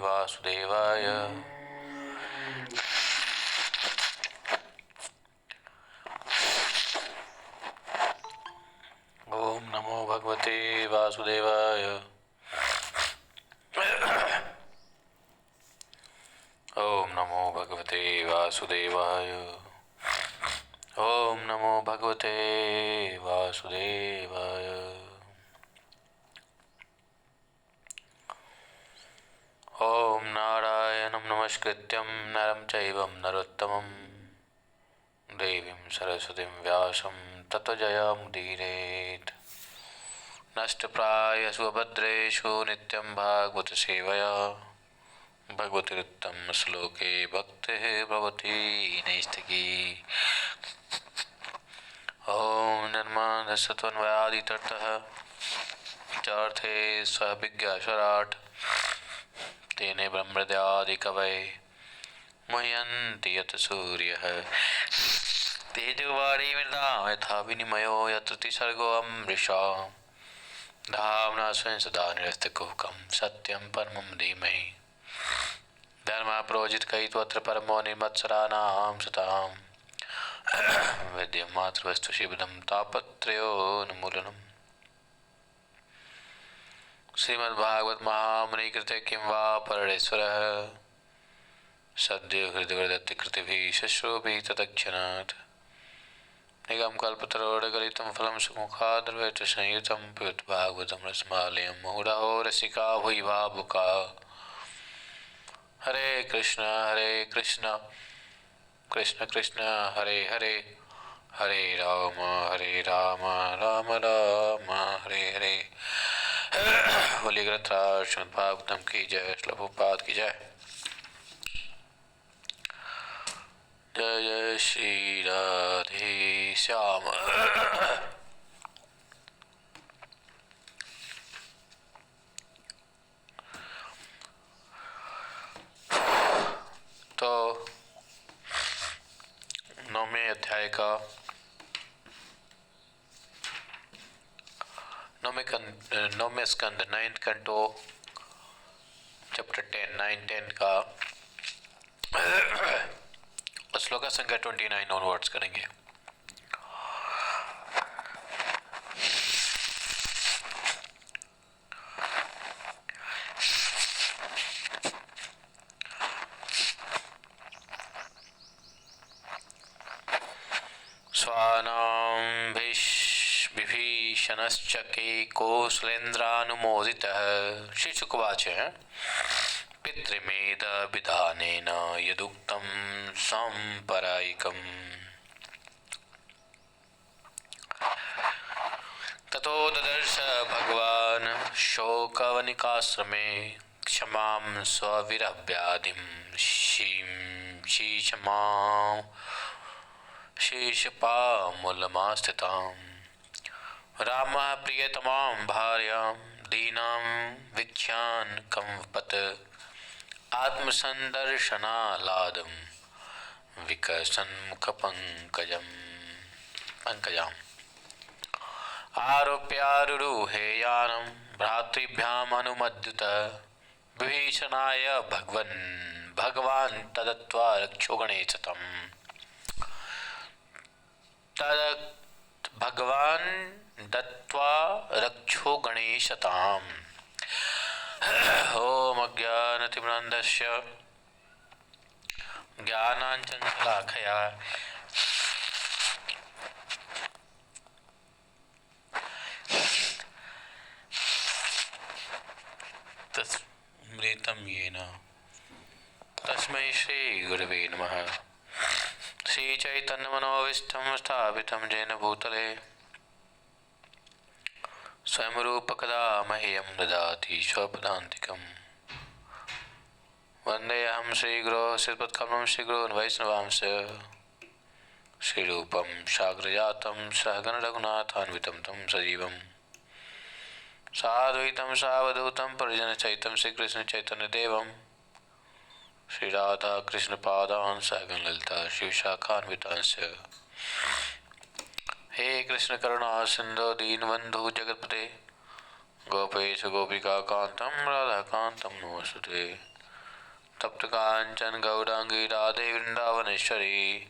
वासुदेवाय। ओम नमो भगवते वासुदेवाय। ओम नमो भगवते वासुदेवाय। ओम नमो भगवते वासुदेवाय। ओम नारायणं नमस्कृत्यं नरं चैव नरोत्तमं देवीं सरस्वतीं व्यासं ततो जयमुदीरयेत्। नष्टप्रायेषु अभद्रेषु नित्यं भागवत सेवया भगवतीरुत्तमश्लोके भक्तिः भवति नैष्ठिकी। ॐ जन्माद्यस्य त्वन्मयादितरतः चार्थे स्वभिज्ञस्वराट् तेने ब्रह्महृदादिकवये मुह्यन्ति यत् सूर्यः तेजोवारिमृदां यथा विनिमयो यत्र त्रिसर्गो अमृषा धाम्ना स्वेन सदा निरस्तकुहकं सत्यं परमं धीमहि धर्मप्रोजितकैतवत्र परमो निर्मत्सराणां सतां विद्यमातृवस्तु शिवदं तापत्रयोन्मूलनम्। श्रीमद्भागवत महामुनि कृते किं वा परमेश्वरः सद्यो हृदयदत्ति कृतिभिः शुश्रूभिः तत्क्षणात् निगमकल्पतरोर्गलितं फलं सुमुखाद्रवैत संयुतं पिबत भागवतं रसमालयं मुहुरहो रसिका भुवि भावुकाः। हरे कृष्ण कृष्ण कृष्ण हरे हरे हरे राम राम राम हरे हरे। बोलिए ग्रंथराज श्रीमद् भागवतम की जय, श्रील प्रभुपाद की जय। जय जय श्री राधे श्याम। तो 9वें अध्याय का 9वें स्कंद 9th canto चैप्टर 9-10 का श्लोका संख्या 29 ऑनवर्ड्स करेंगे। स्वानां विभीषणश्चके कौसलेन्द्रानुमोदितः। श्री शुकवाच पितृमेध विधानेन यदुक्तं सांपरायिकम् ततो ददर्श भगवान् शोकवनिकाश्रमे क्षमां स्वविरव्याधिं शीर्षपामूलमास्थिताम्। रामः प्रियतमां भार्यां दीनां वीक्ष्यान् कंपत आत्मसन्दर्शनालादं विकसन्मुखपङ्कजाम् आरोप्यारुरुहे यानं भ्रातृभ्याम् अनुमद्युत। विभीषणाय भगवान् तदत्वा रक्षोगणे सतम्। भगवान् दत्त्वा रक्षो गणेशताम्। ओम अज्ञानतिमिरान्धस्य ज्ञानाञ्जनशलाकया तस्मृतं येन तस्मै श्रीगुरवे नमः। श्रीचैतन्यमनोभीष्टं स्थापितं येन भूतले स्वयं रूपकदा मह्यं ददाति स्वपदान्तिकम्। वन्देऽहं श्रीगुरोः श्रीपदकमलं श्रीगुरून् वैष्णवांश्च श्रीरूपं साग्रजातं सहगण रघुनाथान्वितं तं सजीवं साद्वैतं सावधूतं परिजनसहितं श्रीकृष्णचैतन्यदेवं श्रीराधाकृष्णपादान् सहगण ललिता शिवशाखान्वितांश्च। हे कृष्ण करुणा सिंधु दीनबंधु जगतपते गोपेश गोपिका कांतम राधाकांतम नमोस्तुते। तप्त कांचन गौरांगी राधे वृंदावनेश्वरी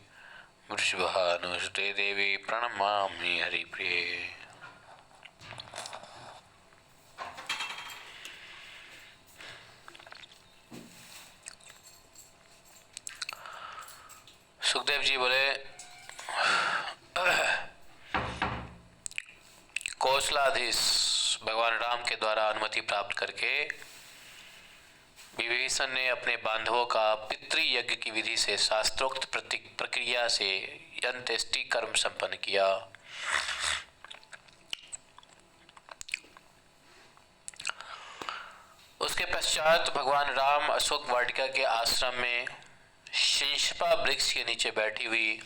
वृषभानुसुते देवी प्रणमामि हरिप्रिये। सुखदेव जी बोले, कौशलाधीश भगवान राम के द्वारा अनुमति प्राप्त करके विभीषण ने अपने बांधवों का पितृयज्ञ की विधि से शास्त्रोक्त प्रक्रिया से अंत्येष्टि कर्म संपन्न किया। उसके पश्चात भगवान राम अशोक वाटिका के आश्रम में शिंशपा वृक्ष के नीचे बैठी हुई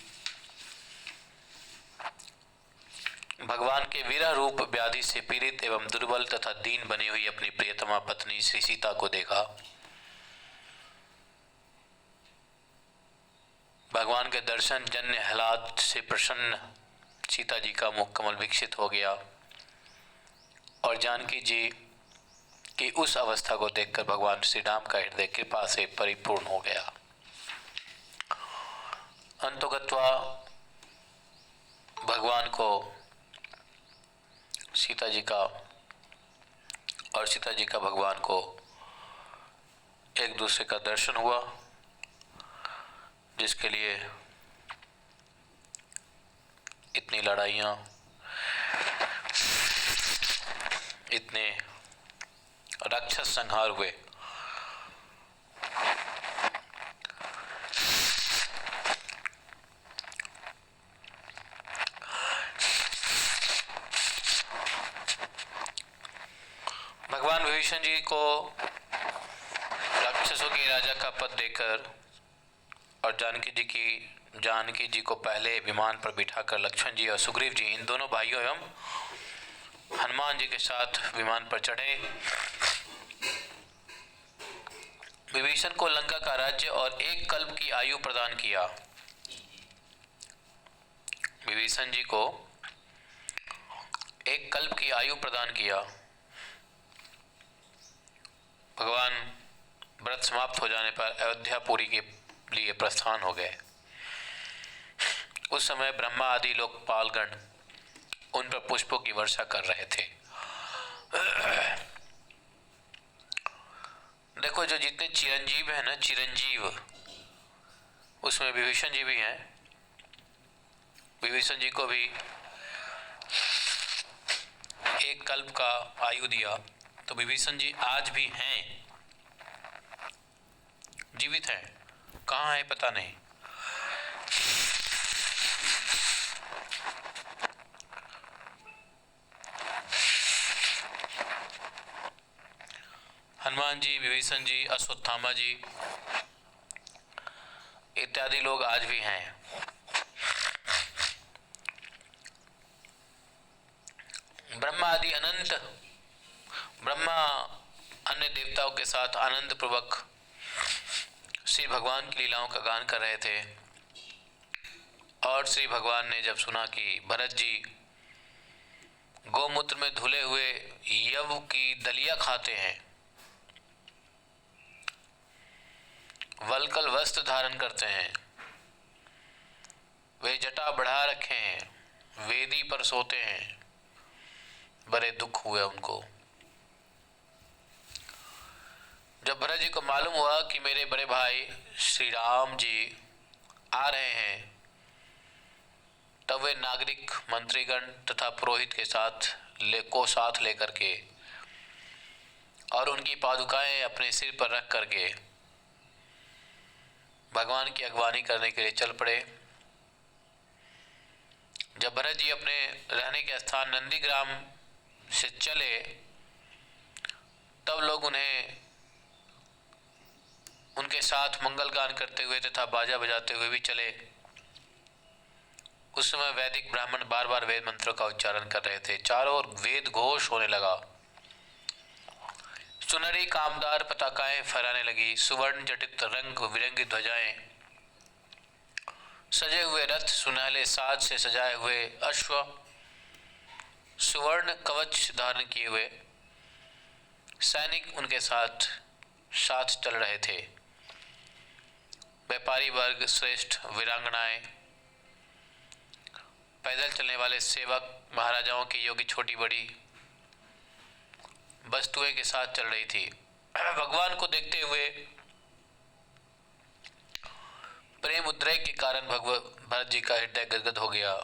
भगवान के विरह रूप व्याधि से पीड़ित एवं दुर्बल तथा दीन बनी हुई अपनी प्रियतमा पत्नी श्री सीता को देखा। भगवान के दर्शन जन्य हालात से प्रसन्न सीता जी का मुख कमल विकसित हो गया और जानकी जी की उस अवस्था को देखकर भगवान श्री राम का हृदय कृपा से परिपूर्ण हो गया। अंतोगत्वा भगवान को सीता जी का और सीता जी का भगवान को एक दूसरे का दर्शन हुआ, जिसके लिए इतनी लड़ाइयाँ, इतने राक्षस संहार हुए। भगवान विभीषण जी को राक्षसों के राजा का पद देकर और जानकी जी को पहले विमान पर बिठाकर लक्ष्मण जी और सुग्रीव जी, इन दोनों भाइयों एवं हनुमान जी के साथ विमान पर चढ़े। विभीषण को लंका का राज्य और एक कल्प की आयु प्रदान किया। विभीषण जी को एक कल्प की आयु प्रदान किया। भगवान व्रत समाप्त हो जाने पर अयोध्यापुरी के लिए प्रस्थान हो गए। उस समय ब्रह्मा आदि लोकपालगण उन पर पुष्पों की वर्षा कर रहे थे। देखो, जो जितने चिरंजीव है ना, चिरंजीव, उसमें विभीषण जी भी हैं। विभीषण जी को भी एक कल्प का आयु दिया, तो विभीषण जी आज भी हैं, जीवित हैं। कहाँ है पता नहीं। हनुमान जी, विभीषण जी, अश्वत्थामा जी इत्यादि लोग आज भी हैं। ब्रह्मा अन्य देवताओं के साथ आनंद पूर्वक श्री भगवान की लीलाओं का गान कर रहे थे और श्री भगवान ने जब सुना कि भरत जी गोमूत्र में धुले हुए यव की दलिया खाते हैं, वल्कल वस्त्र धारण करते हैं, वे जटा बढ़ा रखे हैं, वेदी पर सोते हैं, बड़े दुख हुए उनको। जब भरत जी को मालूम हुआ कि मेरे बड़े भाई श्री राम जी आ रहे हैं, तब वे नागरिक मंत्रीगण तथा पुरोहित के साथ लेकर के और उनकी पादुकाएं अपने सिर पर रख करके भगवान की अगवानी करने के लिए चल पड़े। जब भरत जी अपने रहने के स्थान नंदीग्राम से चले, तब लोग उन्हें उनके साथ मंगल गान करते हुए तथा बाजा बजाते हुए भी चले। उस समय वैदिक ब्राह्मण बार बार वेद मंत्रों का उच्चारण कर रहे थे। चारों ओर वेद घोष होने लगा। सुनहरी कामदार पताकाएं फहराने लगी। सुवर्ण जटित रंग बिरंगी ध्वजाएं, सजे हुए रथ, सुनहले साज से सजाए हुए अश्व, सुवर्ण कवच धारण किए हुए सैनिक उनके साथ चल रहे थे। व्यापारी वर्ग, श्रेष्ठ वीरांगनाएं, पैदल चलने वाले सेवक, महाराजाओं की योगी छोटी बड़ी वस्तुएं के साथ चल रही थी। भगवान को देखते हुए प्रेम उद्रेक के कारण भरत जी का हृदय गदगद हो गया,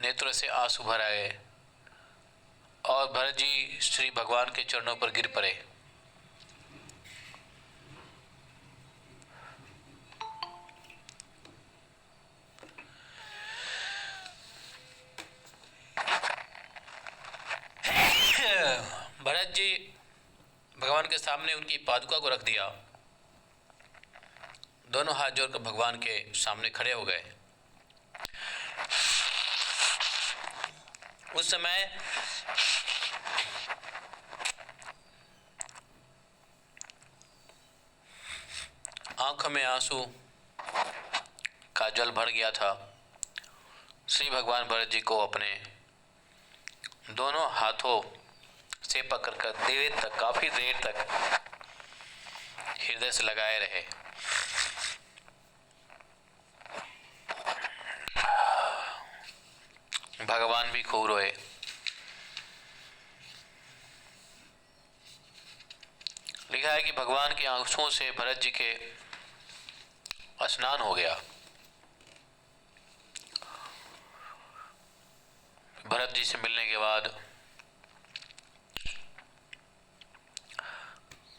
नेत्रों से आंसू भर आए और भरत जी श्री भगवान के चरणों पर गिर पड़े। भरत जी भगवान के सामने उनकी पादुका को रख दिया, दोनों हाथ जोड़कर भगवान के सामने खड़े हो गए। उस समय आंखों में आंसू का जल भर गया था। श्री भगवान भरत जी को अपने दोनों हाथों से पकड़कर देर तक, काफी देर तक हृदय से लगाए रहे। भगवान भी खूब रोए। लिखा है कि भगवान की आंसुओं से भरत जी के स्नान हो गया। भरत जी से मिलने के बाद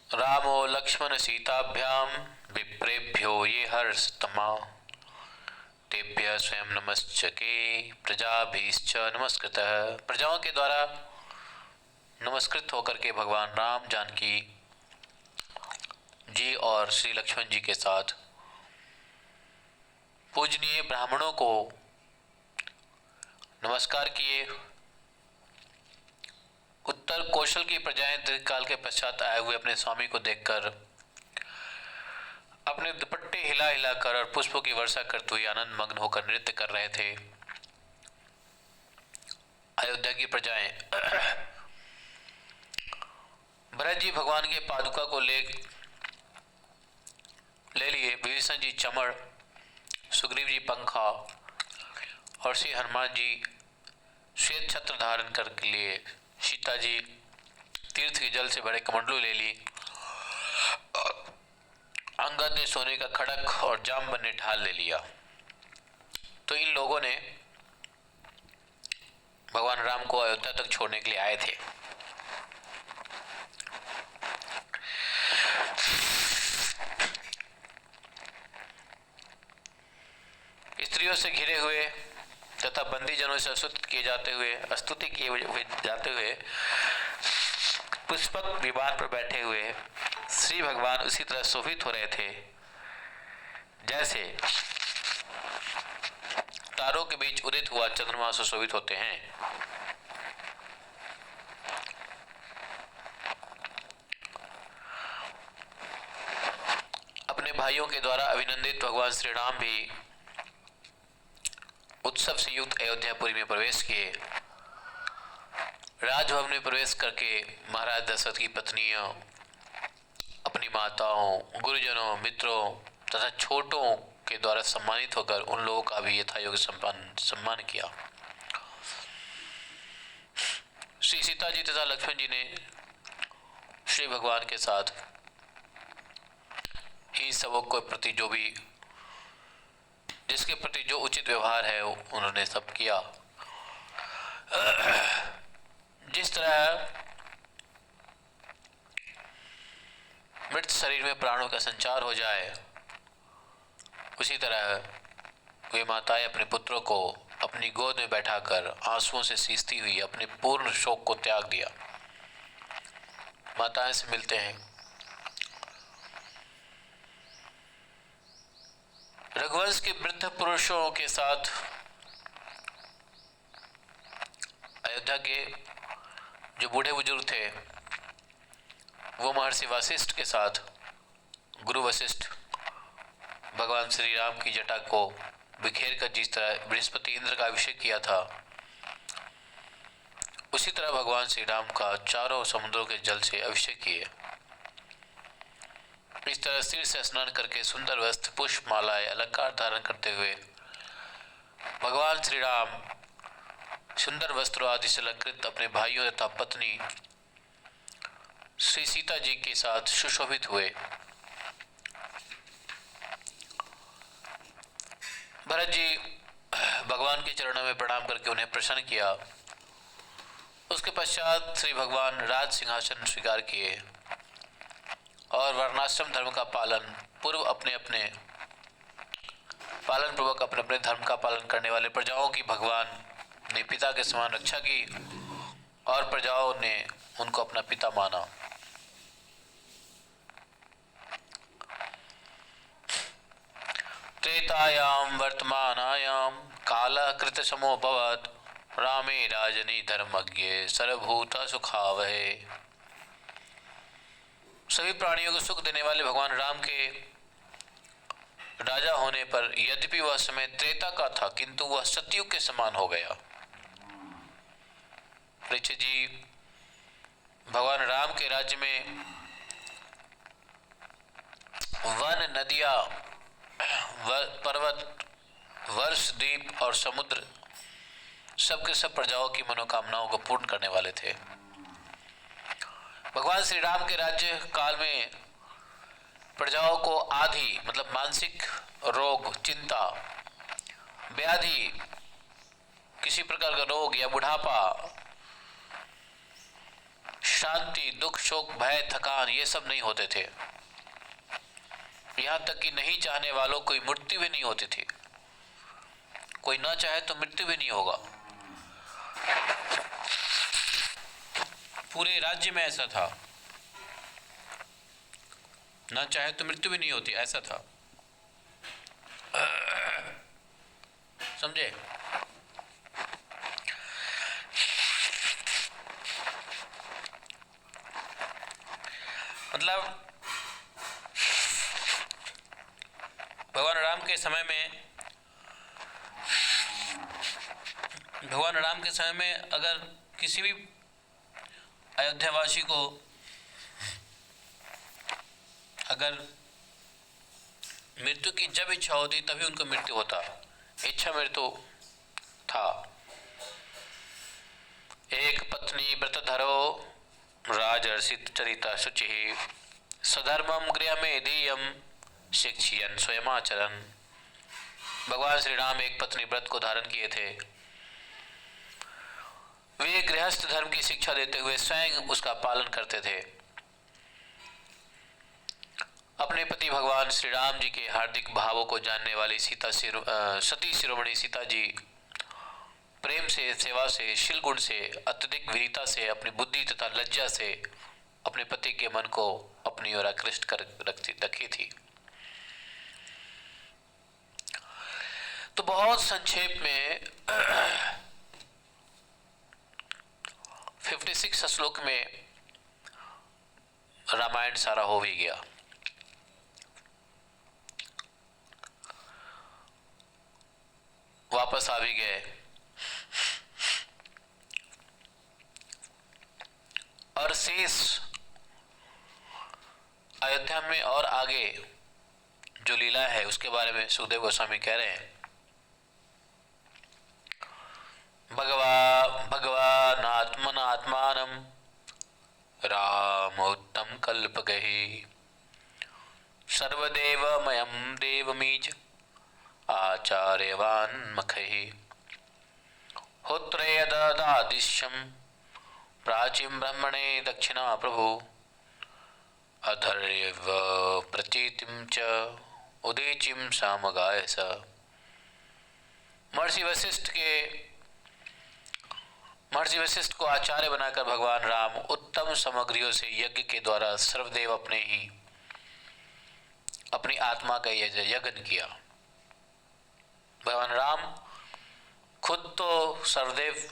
रामो लक्ष्मण सीताभ्याम विप्रेभ्यो ये हर्षतमा तेभ्य स्वयं नमश्चके प्रजाभिश्च नमस्कृतः। प्रजाओं के द्वारा नमस्कृत होकर के भगवान राम, जानकी जी और श्री लक्ष्मण जी के साथ पूजनीय ब्राह्मणों को नमस्कार किए। उत्तर कौशल की प्रजाएं दीर्घकाल के पश्चात आए हुए अपने स्वामी को देखकर अपने दुपट्टे हिला हिलाकर और पुष्पों की वर्षा करते हुए आनंद मग्न होकर नृत्य कर रहे थे। अयोध्या की प्रजाएं भरत जी भगवान के पादुका को ले लिए। विभीषण जी चमड़, सुग्रीव जी पंखा और श्री हनुमान जी श्वेत छत्र धारण कर लिए। सीता जी तीर्थ के जल से भरे कमंडलू ले ली। अंगद ने सोने का खड़क और जामवन ने ढाल ले लिया। तो इन लोगों ने भगवान राम को अयोध्या तक छोड़ने के लिए आए थे। स्त्रियों से घिरे हुए तथा बंदी जनों से स्तुति किए जाते हुए पुष्पक विमान पर बैठे हुए श्री भगवान उसी तरह शोभित हो रहे थे जैसे तारों के बीच उदित हुआ चंद्रमा सुशोभित होते हैं। अपने भाइयों के द्वारा अभिनंदित भगवान श्री राम भी उत्सव से युक्त अयोध्यापुरी में प्रवेश किए। राजभवन में प्रवेश करके महाराज दशरथ की पत्नियों, अपनी माताओं, गुरुजनों, मित्रों तथा छोटों के द्वारा सम्मानित होकर उन लोगों का भी यथायोग्य सम्मान किया। श्री सीता जी तथा लक्ष्मण जी ने श्री भगवान के साथ ही सबक के प्रति जिसके प्रति जो उचित व्यवहार है उन्होंने सब किया। जिस तरह मृत शरीर में प्राणों का संचार हो जाए, उसी तरह वे माताएं अपने पुत्रों को अपनी गोद में बैठाकर आंसुओं से सींचती हुई अपने पूर्ण शोक को त्याग दिया। माताएं से मिलते हैं। रघुवंश के वृद्ध पुरुषों के साथ अयोध्या के जो बूढ़े बुजुर्ग थे वो महर्षि वशिष्ठ के साथ गुरु वशिष्ठ भगवान श्री राम की जटा को बिखेर कर जिस तरह बृहस्पति इंद्र का अभिषेक किया था, उसी तरह भगवान श्री राम का चारों समुद्रों के जल से अभिषेक किए। इस इस तरह सिर से स्नान करके सुंदर वस्त्र, पुष्प, मालाएं, अलंकार धारण करते हुए भगवान श्री राम सुंदर वस्त्रों आदि से अलंकृत अपने भाइयों तथा पत्नी श्री सीता जी के साथ सुशोभित हुए। भरत जी भगवान के चरणों में प्रणाम करके उन्हें प्रसन्न किया। उसके पश्चात श्री भगवान राज सिंहासन स्वीकार किए और वर्णाश्रम धर्म का पालन पूर्व अपने अपने पालन पूर्वक अपने अपने धर्म का पालन करने वाले प्रजाओं की भगवान ने पिता के समान रक्षा की और प्रजाओं ने उनको अपना पिता माना। त्रेतायाम वर्तमानायाम कालः कृत समोभवत् रामे राजनी धर्मज्ञे सर्वभूत सुखावहे। सभी प्राणियों को सुख देने वाले भगवान राम के राजा होने पर यद्यपि वह समय त्रेता का था किंतु वह सतयुग के समान हो गया। परीक्षित जी, भगवान राम के राज्य में वन, नदियां, पर्वत, वर्ष, द्वीप और समुद्र सबके सब प्रजाओं की मनोकामनाओं को पूर्ण करने वाले थे। भगवान श्री राम के राज्य काल में प्रजाओं को आदि मतलब मानसिक रोग, चिंता, व्याधि, किसी प्रकार का रोग या बुढ़ापा, शांति, दुख, शोक, भय, थकान ये सब नहीं होते थे। यहाँ तक कि नहीं चाहने वालों को मृत्यु भी नहीं होती थी। कोई ना चाहे तो मृत्यु भी नहीं होगा। पूरे राज्य में ऐसा था, ना चाहे तो मृत्यु भी नहीं होती, ऐसा था। समझे? मतलब भगवान राम के समय में अगर किसी भी अयोध्यावासी को अगर मृत्यु की जब इच्छा होती तभी उनको मृत्यु होता, इच्छा मृत्यु था। एक पत्नी व्रतधरो राजर्षित चरिता शुचि सधर्मम गृहमेधीयम शिक्षयन स्वयमाचरण। भगवान श्री राम एक पत्नी व्रत को धारण किए थे। वे गृहस्थ धर्म की शिक्षा देते हुए स्वयं उसका पालन करते थे। अपने पति भगवान श्री राम जी के हार्दिक भावों को जानने वाली सती शिरोमणि सीता जी प्रेम से, सेवा से, शील गुण से, अत्यधिक वीरता से, अपनी बुद्धि तथा लज्जा से अपने पति के मन को अपनी ओर आकृष्ट कर रखी थी। तो बहुत संक्षेप में 56 श्लोक में रामायण सारा हो भी गया। वापस आ भी गए और शेष अयोध्या में और आगे जो लीला है उसके बारे में सुखदेव गोस्वामी कह रहे हैं। भगवानात्मनात्मानं रामोत्तम कल्पगहि सर्वदेवमयं देवमीज आचार्यवान् मखहि होत्रेय ददादिश्यं प्राचीं ब्रह्मणे दक्षिणा प्रभु अधर्व प्रतीतिं च उदीचिं सामगाय स। महर्षि वशिष्ठ को आचार्य बनाकर भगवान राम उत्तम सामग्रियों से यज्ञ के द्वारा सर्वदेव अपनी आत्मा का यज्ञ किया। भगवान राम खुद तो सर्वदेव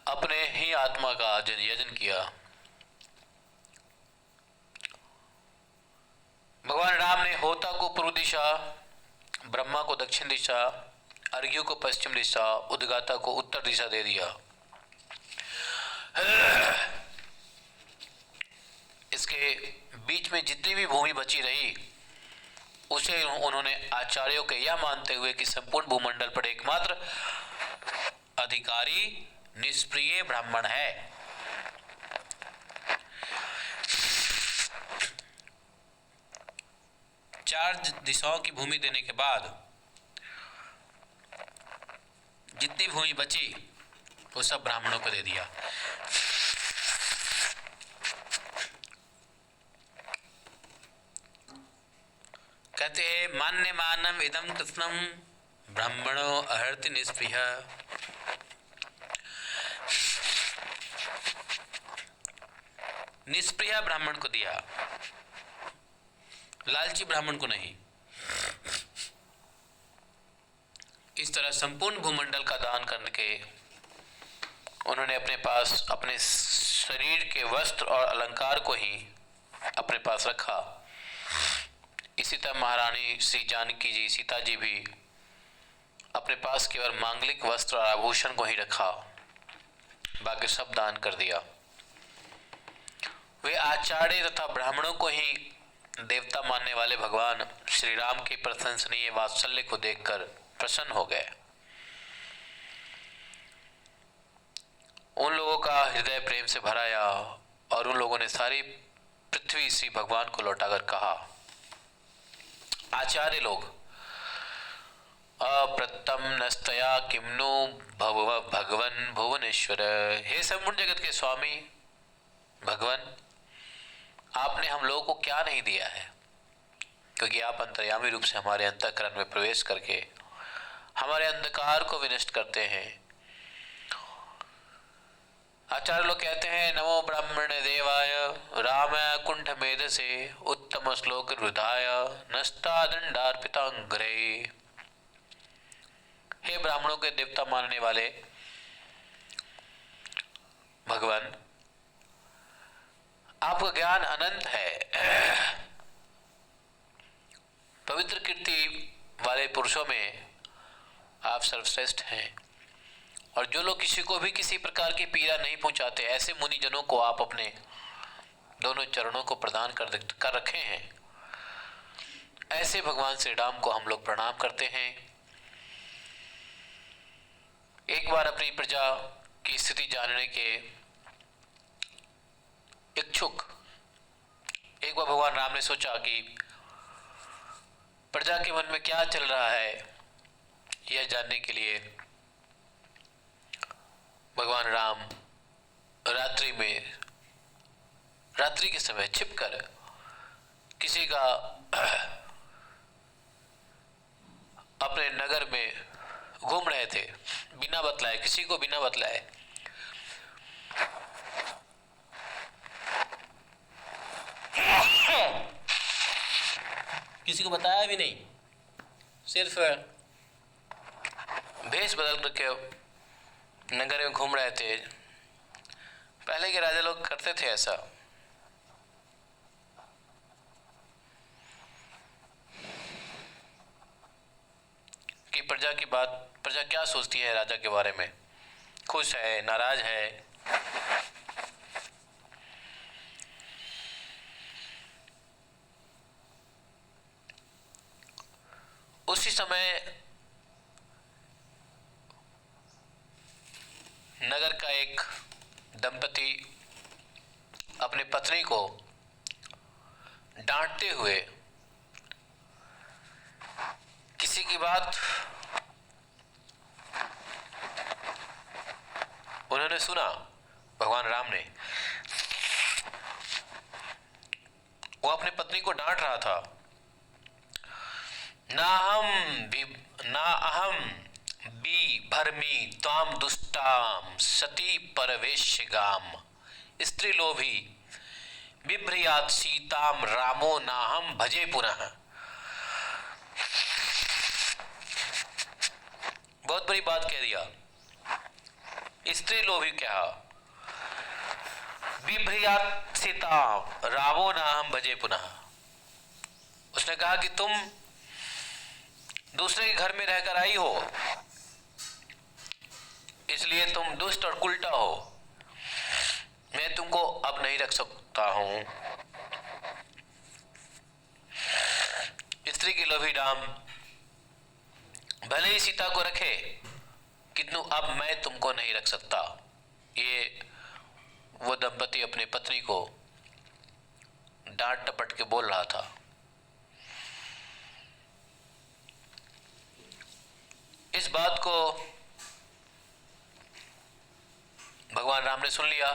अपने ही आत्मा का यजन किया। भगवान राम ने होता को पूर्व दिशा, ब्रह्मा को दक्षिण दिशा, अर्घ्य को पश्चिम दिशा, उद्गाता को उत्तर दिशा दे दिया। उसके बीच में जितनी भी भूमि बची रही उसे उन्होंने आचार्यों के यह मानते हुए कि संपूर्ण भूमंडल पर एकमात्र अधिकारी निष्प्रिय ब्राह्मण है। चार दिशाओं की भूमि देने के बाद जितनी भूमि बची वो सब ब्राह्मणों को दे दिया। कहते हैं मान्य मानम इदम कृष्णम ब्राह्मणो अहर्ति निष्प्रिय। निष्प्रिय ब्राह्मण को दिया, लालची ब्राह्मण को नहीं। इस तरह संपूर्ण भूमंडल का दान करने के उन्होंने अपने पास अपने शरीर के वस्त्र और अलंकार को ही अपने पास रखा। इसी तरह महारानी श्री जानकी जी, सीता जी भी अपने पास केवल मांगलिक वस्त्र और आभूषण को ही रखा, बाकी सब दान कर दिया। वे आचार्य तथा ब्राह्मणों को ही देवता मानने वाले भगवान श्री राम के प्रशंसनीय वात्सल्य को देखकर प्रसन्न हो गए। उन लोगों का हृदय प्रेम से भर आया और उन लोगों ने सारी पृथ्वी श्री भगवान को लौटाकर कहा, आचार्य लोग, अप्रतम नस्तया किम्नु भगवन भुवनेश्वर। हे संपूर्ण जगत के स्वामी भगवान, आपने हम लोगों को क्या नहीं दिया है, क्योंकि आप अंतर्यामी रूप से हमारे अंतःकरण में प्रवेश करके हमारे अंधकार को विनष्ट करते हैं। आचार्य लोग कहते हैं नमो ब्राह्मण देवाय राम कुंठ मेध से उत्तम श्लोक हृदय नष्टा दंडार्पितांग्रे। हे ब्राह्मणों के देवता मानने वाले भगवान, आपका ज्ञान अनंत है। पवित्र कीर्ति वाले पुरुषों में आप सर्वश्रेष्ठ हैं और जो लोग किसी को भी किसी प्रकार की पीड़ा नहीं पहुंचाते, ऐसे मुनिजनों को आप अपने दोनों चरणों को प्रदान कर रखे हैं। ऐसे भगवान श्री राम को हम लोग प्रणाम करते हैं। एक बार अपनी प्रजा की स्थिति जानने के इच्छुक एक बार भगवान राम ने सोचा कि प्रजा के मन में क्या चल रहा है, यह जानने के लिए भगवान राम रात्रि के समय छिपकर किसी का अपने नगर में घूम रहे थे, बिना बतलाए, किसी को बिना बतलाए। किसी को बताया भी नहीं, सिर्फ भेष बदल करके नगर में घूम रहे थे। पहले के राजा लोग करते थे ऐसा। कि प्रजा क्या सोचती है राजा के बारे में, खुश है, नाराज है। उसी समय नगर का एक दंपति अपनी पत्नी को डांटते हुए किसी की बात उन्होंने सुना। भगवान राम ने, वो अपनी पत्नी को डांट रहा था, ना अहम भरमी त्वाम दुष्टाम सती परवेश्यगाम स्त्री लोभी बिभ्रियात सीताम रामो नाहम भजे पुनः। बहुत बड़ी बात कह दिया। स्त्री लोभी क्या, बिभ्रियात सीताम रामो नाहम भजे पुनः। उसने कहा कि तुम दूसरे के घर में रहकर आई हो, इसलिए तुम दुष्ट और उल्टा हो, मैं तुमको अब नहीं रख सकता हूं। स्त्री के लोभी राम भले ही सीता को रखे, किंतु अब मैं तुमको नहीं रख सकता। ये वो दंपति अपनी पत्नी को डांट टपट के बोल रहा था। इस बात को भगवान राम ने सुन लिया।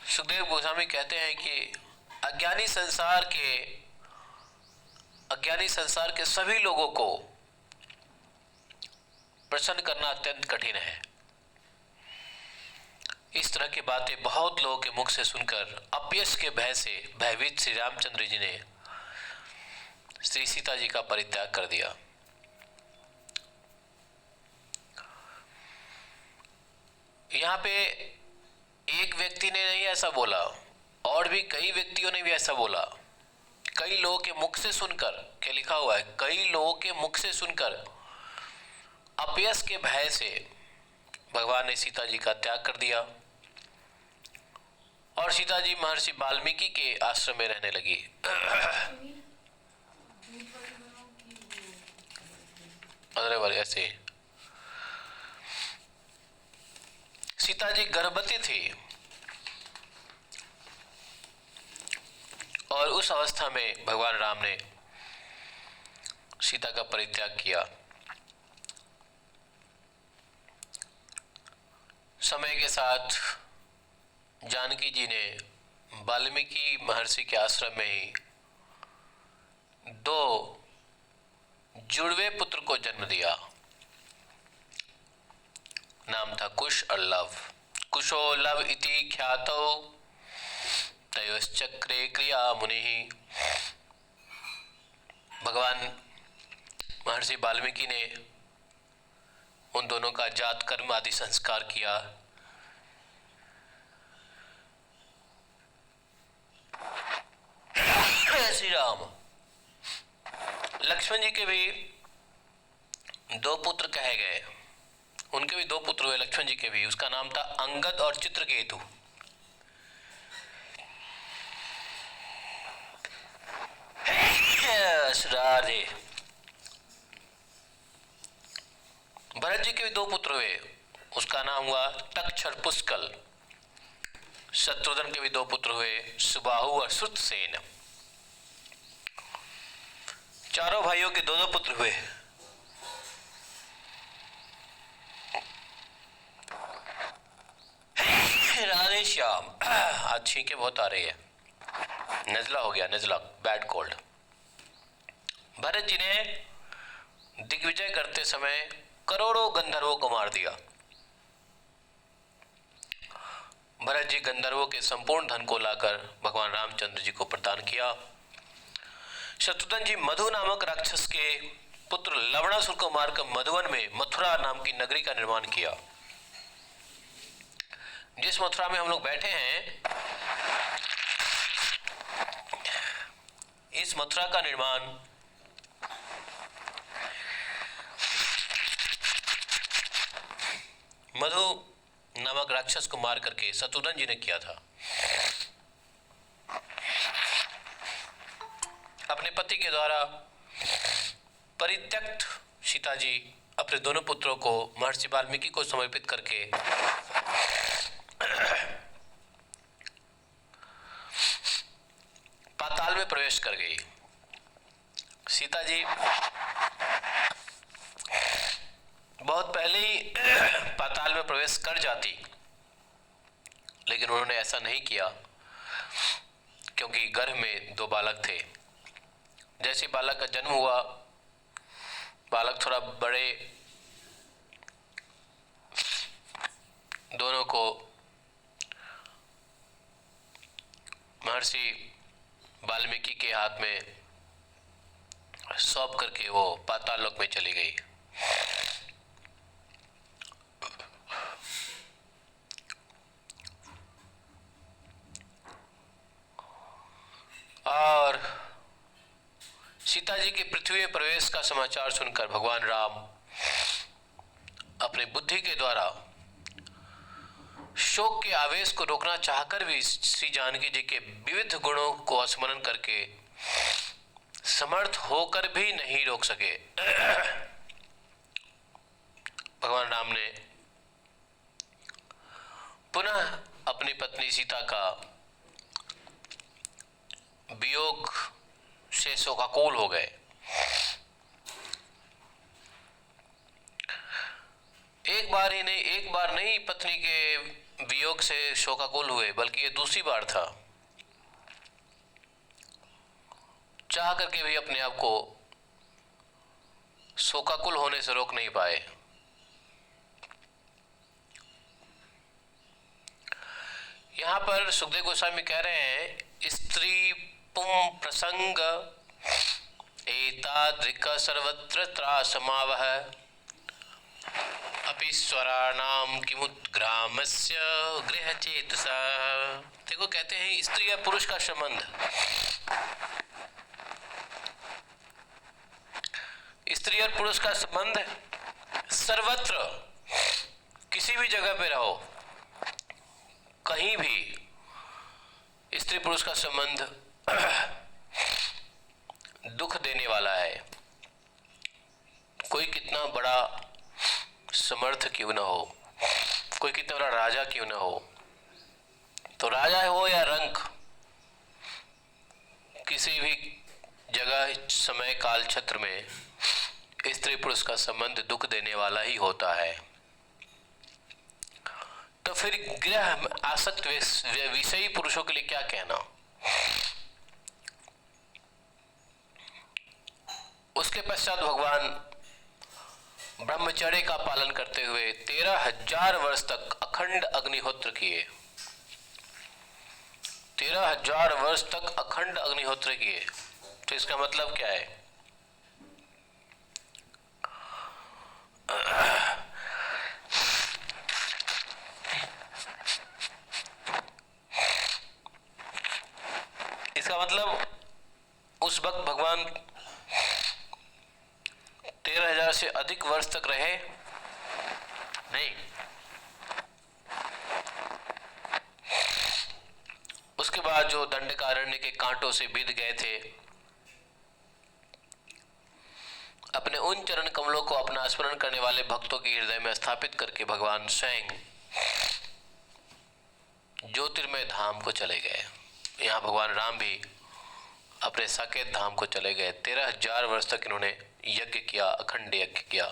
सुखदेव गोस्वामी कहते हैं कि अज्ञानी संसार के सभी लोगों को प्रसन्न करना अत्यंत कठिन है। इस तरह की बातें बहुत लोगों के मुख से सुनकर अपयश के भय से भयभीत श्री रामचंद्र जी ने श्री सीता जी का परित्याग कर दिया। यहाँ पे एक व्यक्ति ने नहीं ऐसा बोला, और भी कई व्यक्तियों ने भी ऐसा बोला। कई लोगों के मुख से सुनकर, क्या लिखा हुआ है, कई लोगों के मुख से सुनकर अपयश के भय से भगवान ने सीता जी का त्याग कर दिया और सीता जी महर्षि वाल्मीकि के आश्रम में रहने लगी। अरे बार ऐसे सीता जी गर्भवती थी और उस अवस्था में भगवान राम ने सीता का परित्याग किया। समय के साथ जानकी जी ने वाल्मीकि महर्षि के आश्रम में ही 2 जुड़वे पुत्र को जन्म दिया। नाम था कुश और लव। कुशो लव इति ख्यातो तयोश्चक्रे क्रिया मुनि। भगवान महर्षि वाल्मीकि ने उन दोनों का जात कर्म आदि संस्कार किया। श्री राम लक्ष्मण जी के भी 2 पुत्र कहे गए। उनके भी 2 पुत्र हुए लक्ष्मण जी के भी। उसका नाम था अंगद और चित्रकेतु। राधे। भरत जी के भी 2 पुत्र हुए। उसका नाम हुआ तक्षर पुष्कल। शत्रुघ्न के भी 2 पुत्र हुए, सुबाहु और श्रुतसेन। चारों भाइयों के 2-2 पुत्र हुए। राधे श्याम। आज छींकें बहुत आ रही है, नजला हो गया, नजला, बैड कोल्ड। भरत जी ने दिग्विजय करते समय करोड़ों गंधर्वों को मार दिया। भरत जी गंधर्वों के संपूर्ण धन को लाकर भगवान रामचंद्र जी को प्रदान किया। शत्रुघ्न जी मधु नामक राक्षस के पुत्र लवणासुर को मारकर मधुवन में मथुरा नाम की नगरी का निर्माण किया। जिस मथुरा में हम लोग बैठे हैं, इस मथुरा का निर्माण मधु नामक राक्षस को मार करके शत्रुघ्न जी ने किया था। अपने पति के द्वारा परित्यक्त सीता जी अपने दोनों पुत्रों को महर्षि वाल्मीकि को समर्पित करके पाताल में प्रवेश कर गई। सीता जी बहुत पहले ही पाताल में प्रवेश कर जाती, लेकिन उन्होंने ऐसा नहीं किया क्योंकि गर्भ में 2 बालक थे। जैसे बालक का जन्म हुआ, बालक थोड़ा बड़े, दोनों को महर्षि वाल्मीकि के हाथ में सौंप करके वो पाताल लोक में चली गई। और सीता जी के पृथ्वी में प्रवेश का समाचार सुनकर भगवान राम अपने बुद्धि के द्वारा शोक के आवेश को रोकना चाहकर भी श्री जानकी जी के विविध गुणों को स्मरण करके समर्थ होकर भी नहीं रोक सके। भगवान राम ने पुनः अपनी पत्नी सीता का वियोग से शोकाकुल हो गए। एक बार नहीं पत्नी के वियोग से शोकाकुल हुए, बल्कि ये दूसरी बार था। चाह करके भी अपने आप को शोकाकुल होने से रोक नहीं पाए। यहां पर सुखदेव गोस्वामी कह रहे हैं, स्त्री पुम प्रसंग एतादृक् सर्वत्र त्रासमावह अपि स्वराणाम किमुद्ग्रामस्य गृहचेतसा। देखो, कहते हैं स्त्री या पुरुष का संबंध, स्त्री और पुरुष का संबंध सर्वत्र, किसी भी जगह पे रहो, कहीं भी स्त्री पुरुष का संबंध दुख देने वाला है। कोई कितना बड़ा समर्थ क्यों न हो, कोई कितना बड़ा राजा क्यों न हो, तो राजा हो या रंक, किसी भी जगह समय काल छत्र में स्त्री पुरुष का संबंध दुख देने वाला ही होता है। तो फिर गृह में आसक्त विषयी पुरुषों के लिए क्या कहना। उसके पश्चात भगवान ब्रह्मचर्य का पालन करते हुए 13,000 वर्ष तक अखंड अग्निहोत्र किए। 13,000 वर्ष तक अखंड अग्निहोत्र किए। तो इसका मतलब क्या है? इसका मतलब उस वक्त भगवान 13,000 से अधिक वर्ष तक रहे नहीं। उसके बाद जो दंडकारण्य के कांटों से बीत गए थे, अपने उन चरण कमलों को अपना स्मरण करने वाले भक्तों के हृदय में स्थापित करके भगवान स्वयं ज्योतिर्मय धाम को चले गए। यहाँ भगवान राम भी अपने साकेत धाम को चले गए। 13,000 वर्ष तक इन्होंने यज्ञ किया, अखंड यज्ञ किया।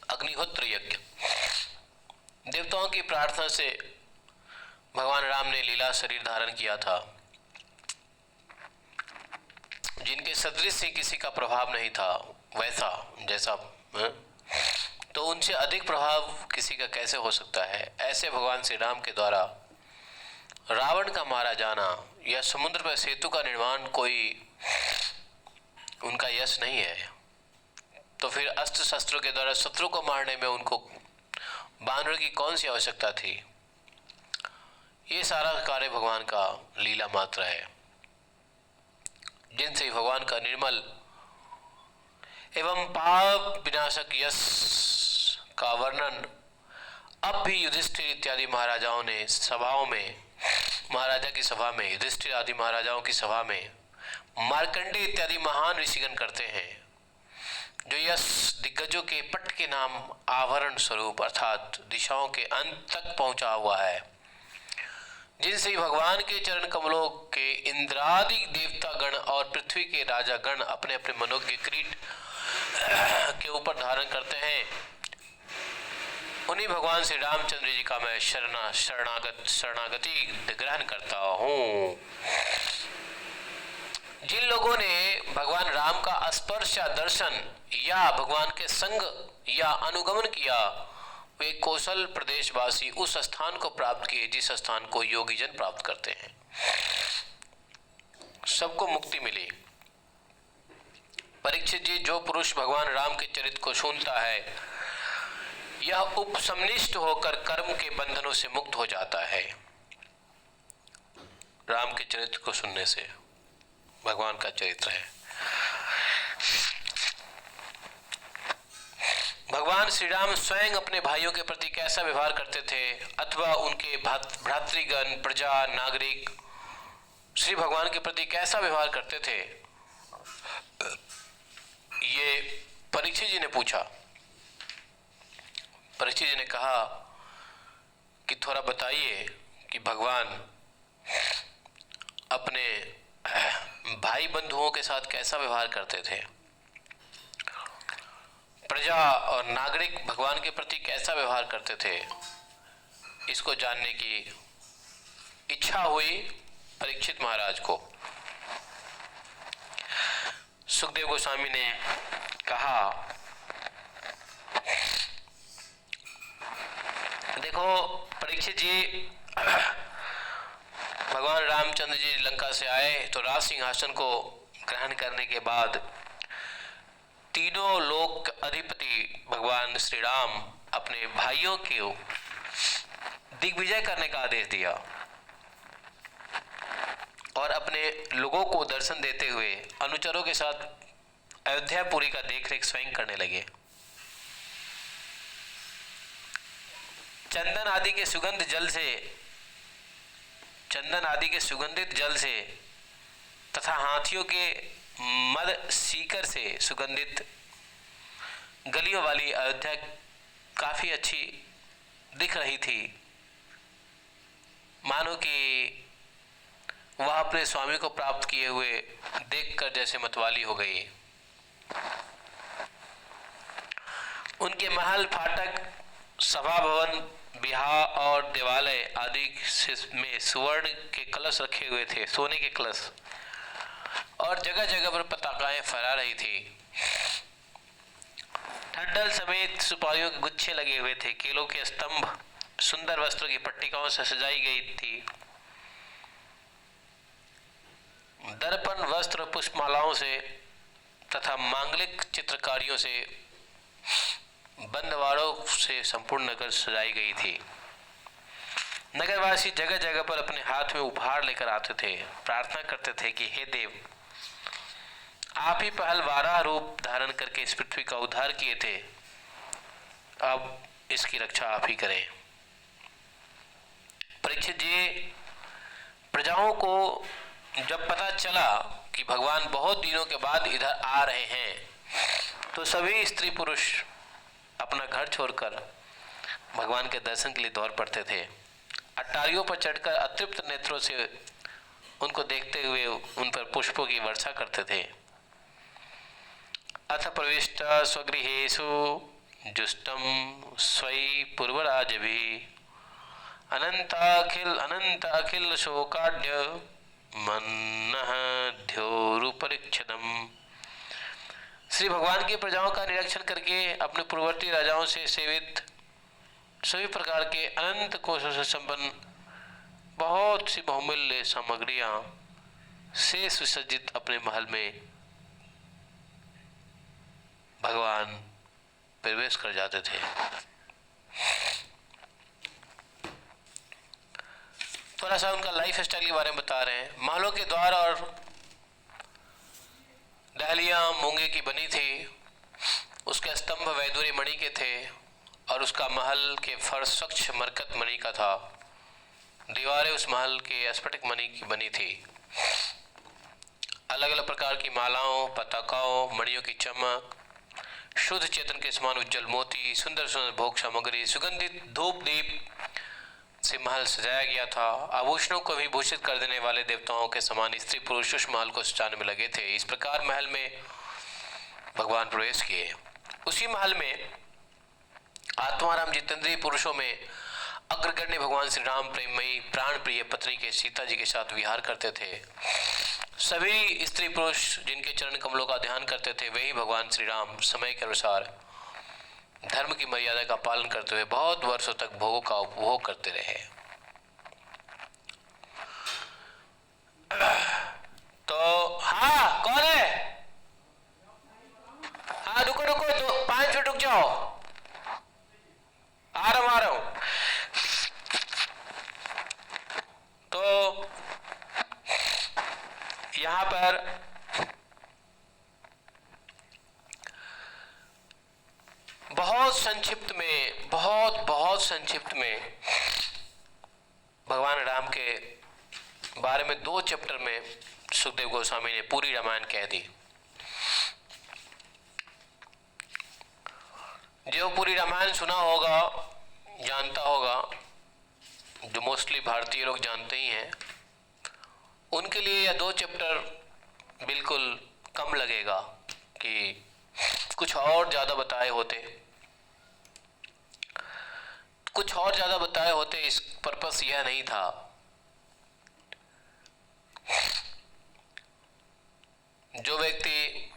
अग्निहोत्र यज्ञ। देवताओं की प्रार्थना से भगवान राम ने लीला शरीर धारण किया था, जिनके सदृश ही किसी का प्रभाव नहीं था, वैसा जैसा तो उनसे अधिक प्रभाव किसी का कैसे हो सकता है। ऐसे भगवान श्री राम के द्वारा रावण का मारा जाना या समुद्र पर सेतु का निर्माण कोई उनका यश नहीं है। तो फिर अस्त्र शस्त्रों के द्वारा शत्रु को मारने में उनको बानर की कौन सी आवश्यकता थी? ये सारा कार्य भगवान का लीला मात्र है, जिनसे भगवान का निर्मल एवं पाप विनाशक यश का वर्णन अब भी युधिष्ठिर इत्यादि महाराजाओं ने सभाओं में, महाराजा की सभा में, युधिष्ठिर आदि महाराजाओं की सभा में मार्कंडे इत्यादि महान ऋषिगण करते हैं, जो यश दिग्गजों के पट के नाम आवरण स्वरूप अर्थात दिशाओं के अंत तक पहुंचा हुआ है, जिनसे भगवान के चरण कमलों के इंद्रादि देवता गण और पृथ्वी के राजा गण अपने अपने मनोज्ञ किरीट के ऊपर धारण करते हैं। उन्हीं भगवान श्री रामचंद्र जी का मैं शरणागति ग्रहण करता हूँ। जिन लोगों ने भगवान राम का स्पर्श या दर्शन या भगवान के संग या अनुगमन किया, वे कौशल प्रदेशवासी उस स्थान को प्राप्त किए जिस स्थान को योगी जन प्राप्त करते हैं। सबको मुक्ति मिली। परीक्षित जी, जो पुरुष भगवान राम के चरित्र को सुनता है, यह उपसमनिष्ठ होकर कर्म के बंधनों से मुक्त हो जाता है। राम के चरित्र को सुनने से, भगवान का चरित्र है। भगवान श्री राम स्वयं अपने भाइयों के प्रति कैसा व्यवहार करते थे अथवा उनके भ्रातृगण, प्रजा, नागरिक श्री भगवान के प्रति कैसा व्यवहार करते थे, ये परीक्षित जी ने पूछा। परीक्षित जी ने कहा कि थोड़ा बताइए कि भगवान अपने भाई बंधुओं के साथ कैसा व्यवहार करते थे, प्रजा और नागरिक भगवान के प्रति कैसा व्यवहार करते थे। इसको जानने की इच्छा हुई परीक्षित महाराज को। सुखदेव गोस्वामी ने कहा, देखो परीक्षित जी, भगवान रामचंद्र जी लंका से आए तो राज सिंहासन को ग्रहण करने के बाद तीनों लोक अधिपति भगवान श्री राम अपने भाइयों को दिग्विजय करने का आदेश दिया और अपने लोगों को दर्शन देते हुए अनुचरों के साथ अयोध्यापुरी का देखरेख स्वयं करने लगे। चंदन आदि के सुगंधित जल से तथा हाथियों के मद सीकर से सुगंधित गलियों वाली अयोध्या काफी अच्छी दिख रही थी, मानो कि वह अपने स्वामी को प्राप्त किए हुए देखकर जैसे मतवाली हो गई। उनके महल, फाटक, सभा भवन, बिहार और देवालय आदि में सुवर्ण के कलश रखे हुए थे, सोने के कलश, और जगह जगह पर पताकाएं फहरा रही थी। ठंडल समेत सुपारियों के गुच्छे लगे हुए थे। केलों के स्तंभ सुंदर वस्त्रों की पट्टिकाओं से सजाई गई थी। दर्पण, वस्त्र, पुष्पमालाओं से तथा मांगलिक चित्रकारियों से बंदवाड़ों से संपूर्ण नगर सजाई गई थी। नगरवासी जगह जगह पर अपने हाथ में उपहार लेकर आते थे, प्रार्थना करते थे कि हे देव, आप ही पहल वाराह रूप धारण करके इस पृथ्वी का उद्धार किए थे, अब इसकी रक्षा आप ही करें। परीक्षित जी, प्रजाओं को जब पता चला कि भगवान बहुत दिनों के बाद इधर आ रहे हैं, तो सभी स्त्री पुरुष अपना घर छोड़कर भगवान के दर्शन के लिए दौड़ पड़ते थे। अटारियों पर चढ़कर अतृप्त नेत्रों से उनको देखते हुए उन पर पुष्पों की वर्षा करते थे। अथ प्रविष्ट स्वगृहेषु जुष्टम स्वयं पूर्वराजभिः अनंत अखिल शोकाढ्य मन्नः द्योरुपरिच्छदम्। श्री भगवान की प्रजाओं का निरीक्षण करके अपने पूर्ववर्ती राजाओं से सेवित सभी प्रकार के अनंत कोशों से संपन्न बहुत सी बहुमूल्य सामग्रियां से सुसज्जित अपने महल में भगवान प्रवेश कर जाते थे। थोड़ा सा उनका लाइफ स्टाइल के बारे में बता रहे हैं। महलों के द्वार और दहलियां मूंगे की बनी थी, उसके स्तंभ वैदूर्य मणि के थे और उसका महल के फर्श स्वच्छ मरकत मणि का था। दीवारें उस महल के स्फटिक मणि की बनी थी। अलग अलग प्रकार की मालाओं, पताकाओं, मणियों की चमक, शुद्ध चेतन के समान उज्जवल मोती, सुंदर सुंदर भोग सामग्री, सुगंधित धूप दीप से महल सजाया गया था। आभूषणों को भी भूषित कर देने वाले देवताओं के समान स्त्री पुरुष उस महल को सजाने में लगे थे। इस प्रकार महल में भगवान प्रवेश किए। उसी महल में आत्माराम जितेंद्रिय पुरुषों में अग्रगण्य भगवान श्री राम प्रेममयी प्राण प्रिय पत्नी के सीता जी के साथ विहार करते थे। सभी स्त्री पुरुष जिनके चरण कमलों का ध्यान करते थे, वही भगवान श्री राम समय के अनुसार धर्म की मर्यादा का पालन करते हुए बहुत वर्षों तक भोगों का उपभोग करते रहे। तो हाँ, कौन है? हाँ, रुको रुको, 5 मिनट रुक जाओ, आ रहा हूं। तो यहां पर बहुत संक्षिप्त में भगवान राम के बारे में 2 चैप्टर में सुखदेव गोस्वामी ने पूरी रामायण कह दी। जो पूरी रामायण सुना होगा, जानता होगा, जो मोस्टली भारतीय लोग जानते ही हैं, उनके लिए यह 2 चैप्टर बिल्कुल कम लगेगा कि कुछ और ज़्यादा बताए होते। इस पर्पस यह नहीं था। जो व्यक्ति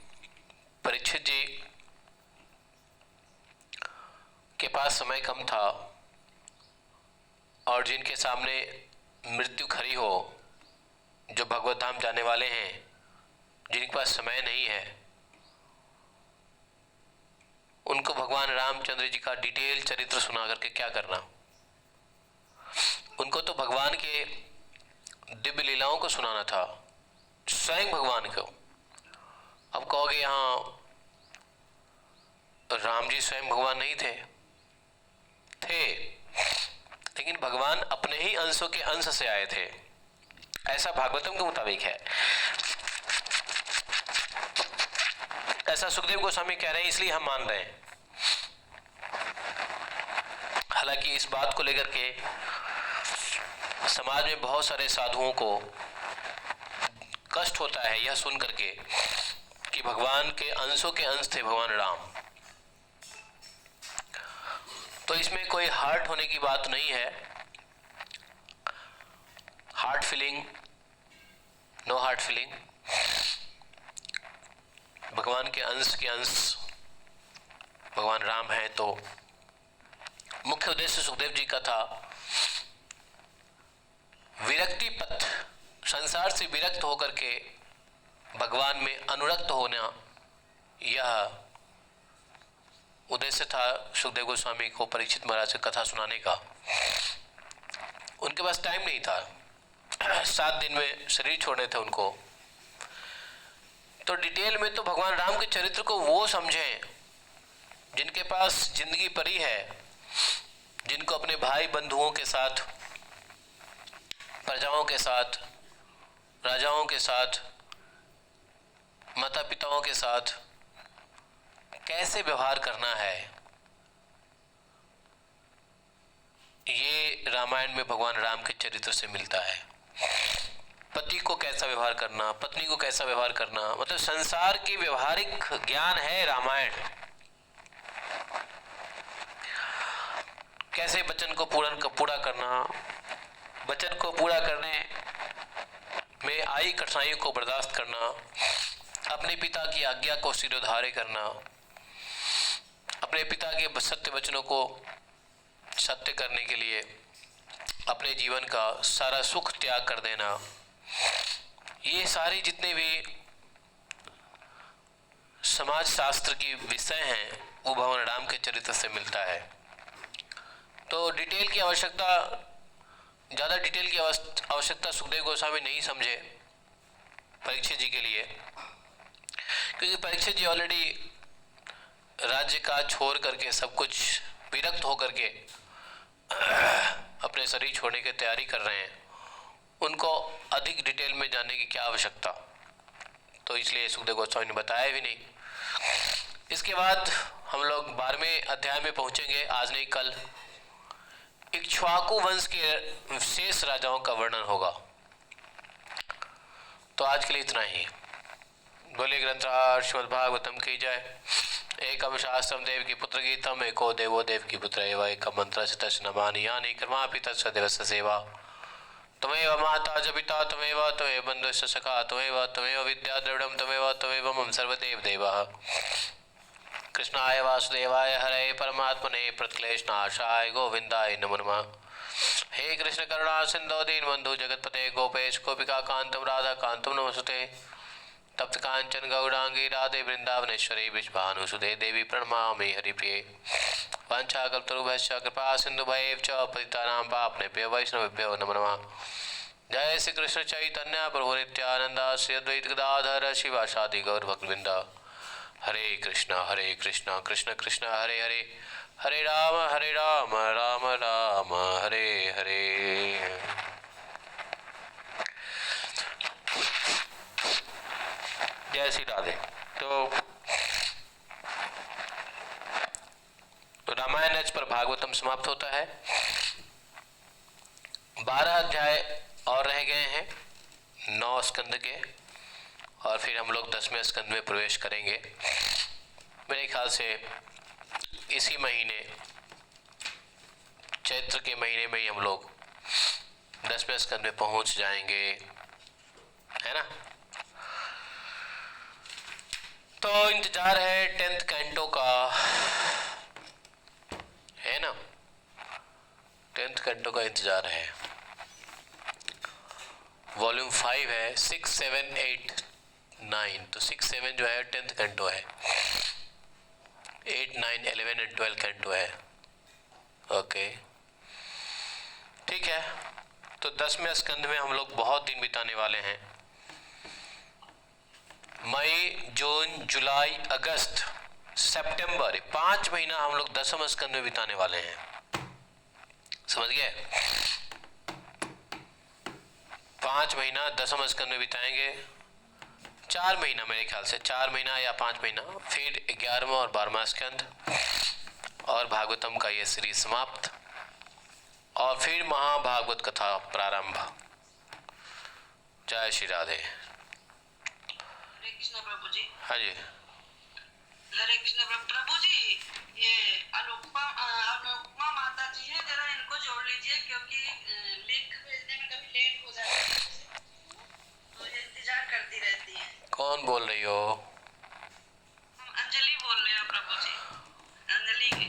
परीक्षित जी के पास समय कम था और जिनके सामने मृत्यु खड़ी हो, जो भगवत धाम जाने वाले हैं, जिनके पास समय नहीं है, उनको भगवान रामचंद्र जी का डिटेल चरित्र सुना करके क्या करना। उनको तो भगवान के दिव्य लीलाओं को सुनाना था, स्वयं भगवान को। अब कहोगे यहाँ राम जी स्वयं भगवान नहीं थे, लेकिन भगवान अपने ही अंशों के अंश से आए थे, ऐसा भागवतम के मुताबिक है। ऐसा सुखदेव गोस्वामी कह रहे हैं, इसलिए हम मान रहे हैं। हालांकि इस बात को लेकर के समाज में बहुत सारे साधुओं को कष्ट होता है यह सुन करके कि भगवान के अंशों के अंश थे भगवान राम। तो इसमें कोई हार्ट होने की बात नहीं है, heart feeling, no heart feeling. भगवान के अंश भगवान राम है। तो मुख्य उद्देश्य सुखदेव जी का था विरक्ति पथ, संसार से विरक्त होकर के भगवान में अनुरक्त होना, यह उद्देश्य था सुखदेव गोस्वामी को परीक्षित महाराज से कथा सुनाने का। उनके पास टाइम नहीं था, 7 दिन में शरीर छोड़ने थे उनको। तो डिटेल में तो भगवान राम के चरित्र को वो समझें जिनके पास जिंदगी पड़ी है, जिनको अपने भाई बंधुओं के साथ, प्रजाओं के साथ, राजाओं के साथ, माता पिताओं के साथ कैसे व्यवहार करना है, ये रामायण में भगवान राम के चरित्र से मिलता है। पति को कैसा व्यवहार करना, पत्नी को कैसा व्यवहार करना, मतलब संसार की व्यवहारिक ज्ञान है रामायण। कैसे वचन को पूरा करना, वचन को पूरा करने में आई कठिनाइयों को बर्दाश्त करना, अपने पिता की आज्ञा को सिरोधार्य करना, अपने पिता के सत्य वचनों को सत्य करने के लिए अपने जीवन का सारा सुख त्याग कर देना, ये सारी जितने भी समाज शास्त्र की विषय हैं वो भगवान राम के चरित्र से मिलता है। तो डिटेल की आवश्यकता, ज़्यादा डिटेल की आवश्यकता सुखदेव गोस्वामी नहीं समझे परीक्षित जी के लिए, क्योंकि परीक्षित जी ऑलरेडी राज्य का छोड़ करके, सब कुछ विरक्त होकर के अपने शरीर छोड़ने की तैयारी कर रहे हैं। उनको अधिक डिटेल में जानने की क्या आवश्यकता, तो इसलिए सुखदेव गोस्वामी ने बताया भी नहीं। इसके बाद हम लोग 12वें अध्याय में पहुंचेंगे, आज नहीं कल। इक्ष्वाकु वंश के शेष राजाओं का वर्णन होगा। तो आज के लिए इतना ही। बोले ग्रंथराज श्रीमद् भागवतम की जय। एकम शास्त्रम देव की पुत्र गीतम, एको देवो देव की पुत्र एव, एकम मंत्र तस् नमानि यानि कर्मापि तत्सदेवस्य सेवा। त्वमेव माता च पिता त्वमेव, त्वमेव बन्धुश्च सखा त्वमेव, त्वमेव विद्या द्रविणं त्वमेव, त्वमेव मम सर्वदेव देवः। कृष्णाय वासुदेवाय हरे परमात्मने प्रणतक्लेशनाशाय गोविंदाय नमो नमः। हे कृष्ण करुणा सिंधु दीनबंधु जगतपते गोपेश गोपिका कांतम राधा कांतम नमस्ते। तप्त कांचन गौरांगी राधे वृंदावनेश्वरी विश्वानुसुते देवी प्रणमामि हरिप्रिये। वाञ्छाकल्पतरुभ्यश्च कृपा सिन्धुभ्येव च पतितानां पावनेभ्यो वैष्णवेभ्यो नमो नमः। जय श्री कृष्ण चैतन्य प्रभु नित्यानंद श्री अद्वैत गदाधर शिवासादि गौर भक्तवृंद। हरे कृष्णा कृष्ण कृष्ण हरे हरे, हरे राम राम राम हरे हरे। जय श्री राधे। तो रामायण एज पर भागवतम समाप्त होता है। 12 अध्याय और रह गए हैं 9 स्कंद के, और फिर हम लोग 10वें स्कंद में प्रवेश करेंगे। मेरे ख्याल से इसी महीने, चैत्र के महीने में ही हम लोग 10वें स्कंद में पहुंच जाएंगे, है ना। तो इंतजार है 10th कैंटो का, है ना। 10th कैंटो का इंतजार है। वॉल्यूम 5 है, 6, 7, 8, 9। तो 6, 7 जो है 10th कैंटो है, 8, 9, 11 और 12 कैंटो है। ओके, ठीक है। तो 10वें स्कंद में हम लोग बहुत दिन बिताने वाले हैं। मई, जून, जुलाई, अगस्त, सितंबर, 5 महीना हम लोग 10वें स्कंद में बिताने वाले हैं। समझ गए? 5 महीना 10वें स्कंद में बिताएंगे। 4 महीना, मेरे ख्याल से 4 महीना या 5 महीना, फिर 11वां और 12वां स्कंद, और भागवतम का ये सीरीज समाप्त, और फिर महाभागवत कथा प्रारंभ। जय श्री राधे। हरे कृष्ण प्रभु जी। हाँ जी। हरे कृष्ण प्रभु जी, ये अनुपमा माता जी है, जरा इनको जोड़ लीजिए, क्योंकि लिंक भेजने में कभी लेट हो जाता है, तो ये इंतजार करती रहती है। कौन बोल रही हो? अंजलि बोल रहे हैं प्रभु जी, अंजलि के।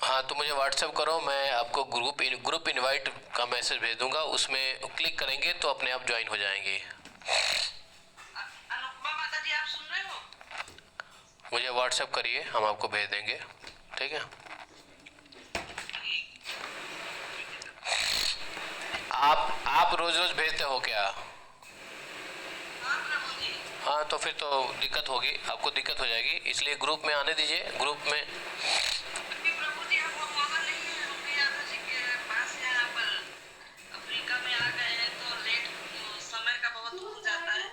हाँ, तो मुझे व्हाट्सएप करो, मैं आपको ग्रुप इनवाइट का मैसेज भेज दूंगा, उसमें क्लिक करेंगे तो अपने आप ज्वाइन हो जाएंगे। अनुपमा माता जी, आप सुन रहे हो? मुझे व्हाट्सएप करिए, हम आपको भेज देंगे, ठीक है। आप रोज रोज भेजते हो क्या? हाँ प्रभु जी। हाँ, तो फिर तो दिक्कत होगी, आपको दिक्कत हो जाएगी, इसलिए ग्रुप में आने दीजिए। ग्रुप में प्रभु जी, आपको मौका नहीं है, रुपये यादव जी के पास यहाँ पर अफ्रीका में आ गए हैं, तो लेट समय का बहुत हो जाता है।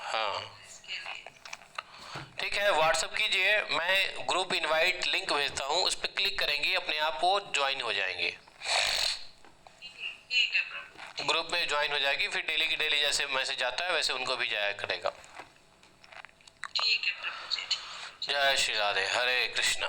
हाँ, इसके लिए ठीक है, व्हाट्सएप कीजिए, मैं ग्रुप इनवाइट लिंक भेजता हूँ, उस पर क्लिक करेंगे, अपने आप वो ज्वाइन हो जाएंगे। ठीक है प्रभु। ग्रुप में ज्वाइन हो जाएगी, फिर डेली की डेली जैसे मैसेज आता है वैसे उनको भी जाया करेगा। ठीक है प्रभु जी। जय श्री राधे। हरे कृष्ण।